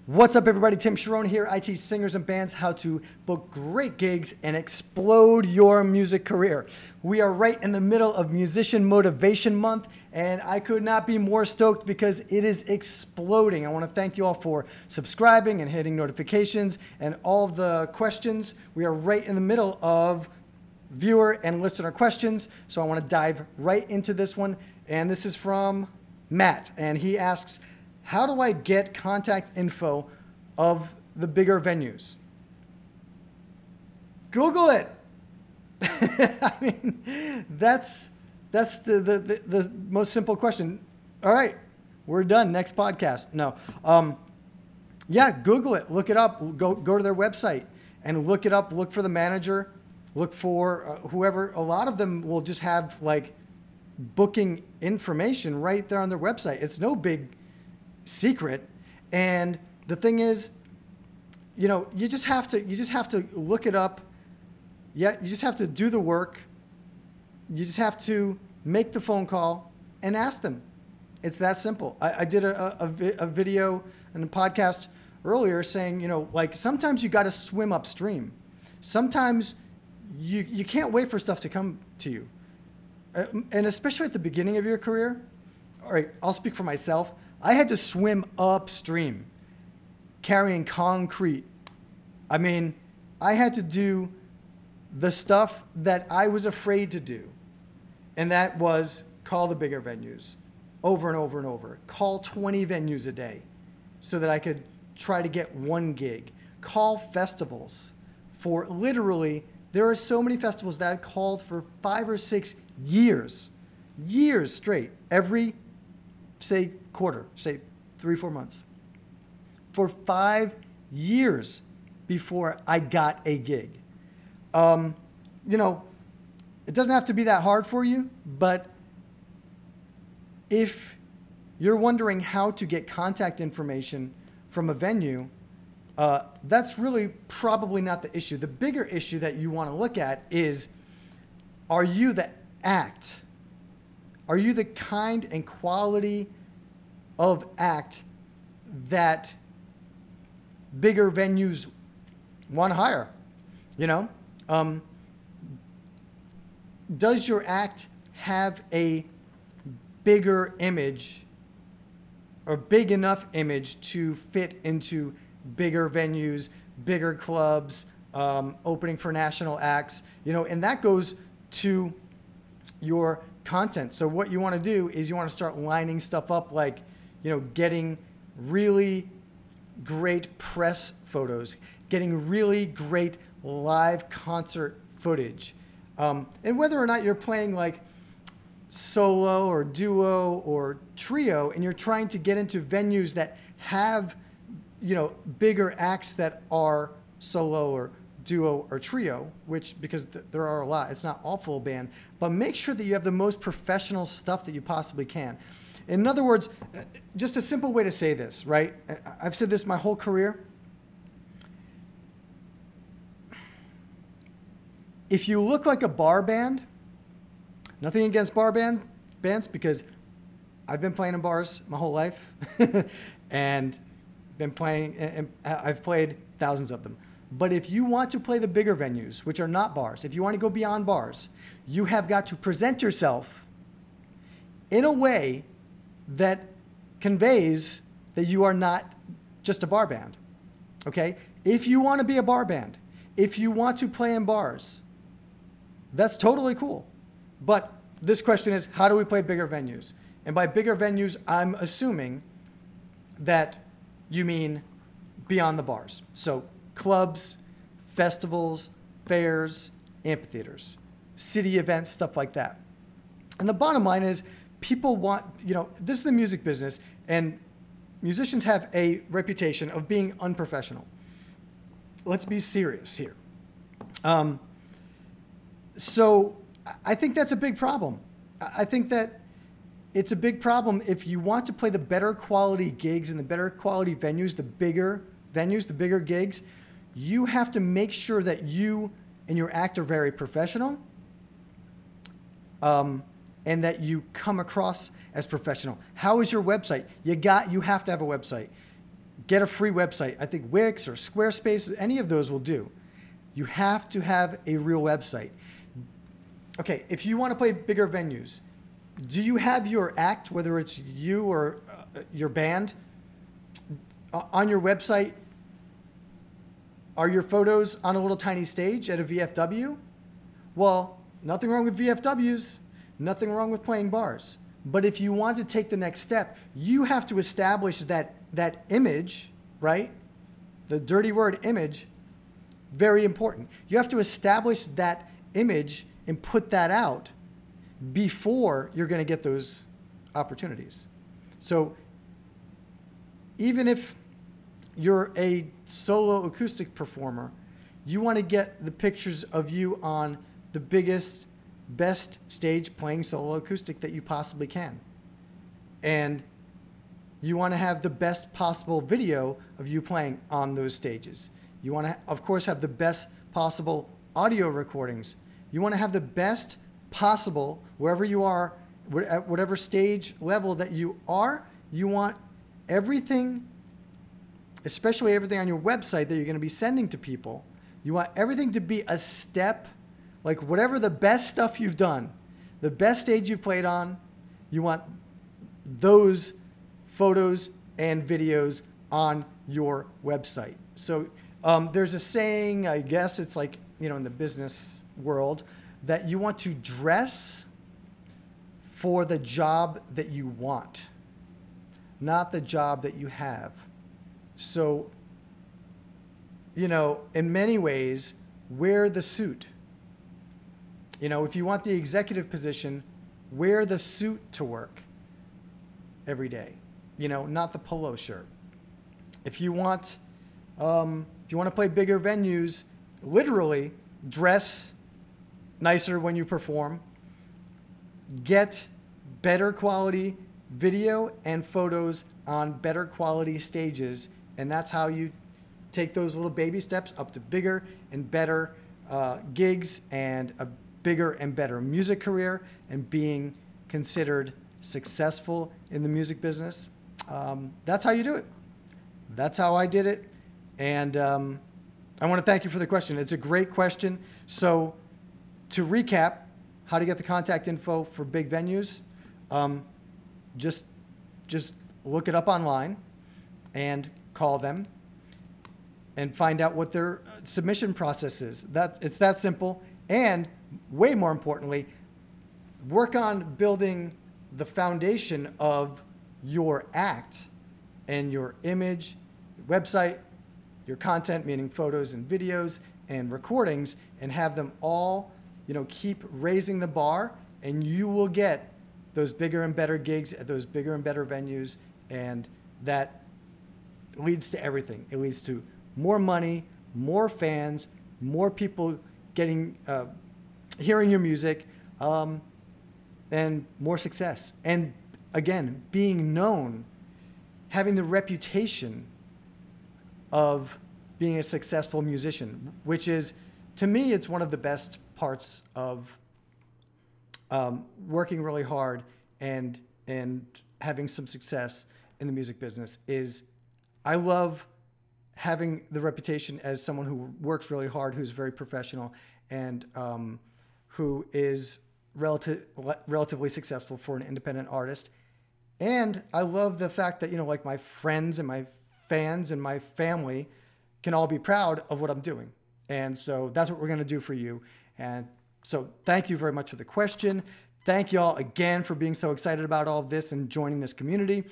What's up, everybody? Tim Charron here. I teach singers and bands how to book great gigs and explode your music career. We are right in the middle of Musician Motivation Month, and I could not be more stoked because it is exploding. I want to thank you all for subscribing and hitting notifications and all of the questions. We are right in the middle of viewer and listener questions, so I want to dive right into this one. And this is from Matt, and he asks, how do I get contact info of the bigger venues? Google it. I mean, that's the most simple question. All right, we're done. Next podcast. No. Yeah, Google it. Look it up. Go to their website and look it up. Look for the manager. Look for whoever. A lot of them will just have like booking information right there on their website. It's no big secret. And the thing is, you know, you just have to look it up. Yeah, you just have to do the work. You just have to make the phone call and ask them. It's that simple. I did a video and a podcast earlier saying, you know, like sometimes you got to swim upstream. Sometimes you can't wait for stuff to come to you. And especially at the beginning of your career, all right, I'll speak for myself. I had to swim upstream, carrying concrete. I mean, I had to do the stuff that I was afraid to do. And that was call the bigger venues over and over and over. Call 20 venues a day so that I could try to get one gig. Call festivals for literally, there are so many festivals that I called for 5 or 6 years straight, every, say, quarter, say 3-4 months, for 5 years before I got a gig. You know, it doesn't have to be that hard for you, but if you're wondering how to get contact information from a venue, that's really probably not the issue. The bigger issue that you want to look at is, are you the act? Are you the kind and quality of act that bigger venues want to hire? You know, does your act have a bigger image or big enough image to fit into bigger venues, bigger clubs, opening for national acts, you know, and that goes to your content. So what you want to do is you want to start lining stuff up like, you know, getting really great press photos, getting really great live concert footage. And whether or not you're playing like solo or duo or trio and you're trying to get into venues that have, you know, bigger acts that are solo or duo or trio, which, because there are a lot, it's not all full band, but make sure that you have the most professional stuff that you possibly can. In other words, just a simple way to say this, right? I've said this my whole career. If you look like a bar band, nothing against bar bands, because I've been playing in bars my whole life and been playing, and I've played thousands of them. But if you want to play the bigger venues, which are not bars, if you want to go beyond bars, you have got to present yourself in a way that conveys that you are not just a bar band, okay? If you want to be a bar band, if you want to play in bars, that's totally cool. But this question is, how do we play bigger venues? And by bigger venues, I'm assuming that you mean beyond the bars. So clubs, festivals, fairs, amphitheaters, city events, stuff like that. And the bottom line is, people want, you know, this is the music business, and musicians have a reputation of being unprofessional. Let's be serious here. So I think that's a big problem. I think that it's a big problem if you want to play the better quality gigs and the better quality venues, the bigger gigs. You have to make sure that you and your act are very professional, and that you come across as professional. How is your website? You have to have a website. get a free website. I think Wix or Squarespace, any of those will do. You have to have a real website. Okay, if you want to play bigger venues, do you have your act, whether it's you or your band, on your website? Are your photos on a little tiny stage at a VFW? Well, nothing wrong with VFWs, nothing wrong with playing bars. But if you want to take the next step, you have to establish that image, right? The dirty word image, very important. You have to establish that image and put that out before you're going to get those opportunities. So even if you're a solo acoustic performer, you want to get the pictures of you on the biggest, best stage playing solo acoustic that you possibly can. And you want to have the best possible video of you playing on those stages. You want to, of course, have the best possible audio recordings. You want to have the best possible, wherever you are, at whatever stage level that you are, you want everything, especially everything on your website that you're going to be sending to people, you want everything to be a step, like whatever the best stuff you've done, the best stage you've played on, you want those photos and videos on your website. So there's a saying, I guess it's like, you know, in the business world, that you want to dress for the job that you want, not the job that you have. So, you know, in many ways, wear the suit. You know, if you want the executive position, wear the suit to work every day. You know, not the polo shirt. If you want to play bigger venues, literally dress nicer when you perform. Get better quality video and photos on better quality stages, and that's how you take those little baby steps up to bigger and better gigs and a bigger and better music career and being considered successful in the music business. That's how you do it. That's how I did it. And I want to thank you for the question. It's a great question. So to recap, how to get the contact info for big venues, just look it up online and call them and find out what their submission process is. It's that simple. And way more importantly, work on building the foundation of your act and your image, website, your content, meaning photos and videos and recordings, and have them all, you know, keep raising the bar, and you will get those bigger and better gigs at those bigger and better venues, and that leads to everything. It leads to more money, more fans, more people getting, hearing your music, and more success. And again, being known, having the reputation of being a successful musician, which is, to me, it's one of the best parts of working really hard and having some success in the music business. Is I love having the reputation as someone who works really hard, who's very professional, and who is relatively successful for an independent artist. And I love the fact that, you know, like my friends and my fans and my family can all be proud of what I'm doing. And so that's what we're going to do for you. And so thank you very much for the question. Thank you all again for being so excited about all of this and joining this community.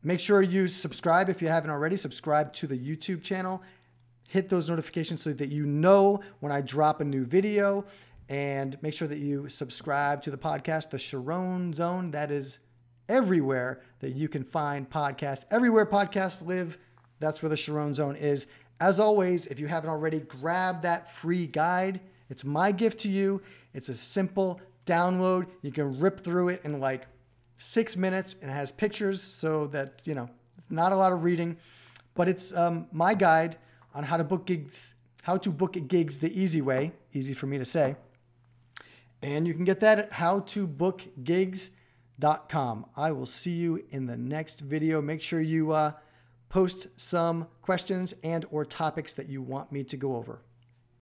Make sure you subscribe if you haven't already. Subscribe to the YouTube channel. Hit those notifications so that you know when I drop a new video. And make sure that you subscribe to the podcast, The Charron Zone. That is everywhere that you can find podcasts. Everywhere podcasts live, that's where The Charron Zone is. As always, if you haven't already, grab that free guide. It's my gift to you. It's a simple download. You can rip through it in like 6 minutes, and it has pictures so that, you know, it's not a lot of reading, but it's my guide on how to book gigs the easy way, easy for me to say. And you can get that at howtobookgigs.com. I will see you in the next video. Make sure you post some questions and or topics that you want me to go over.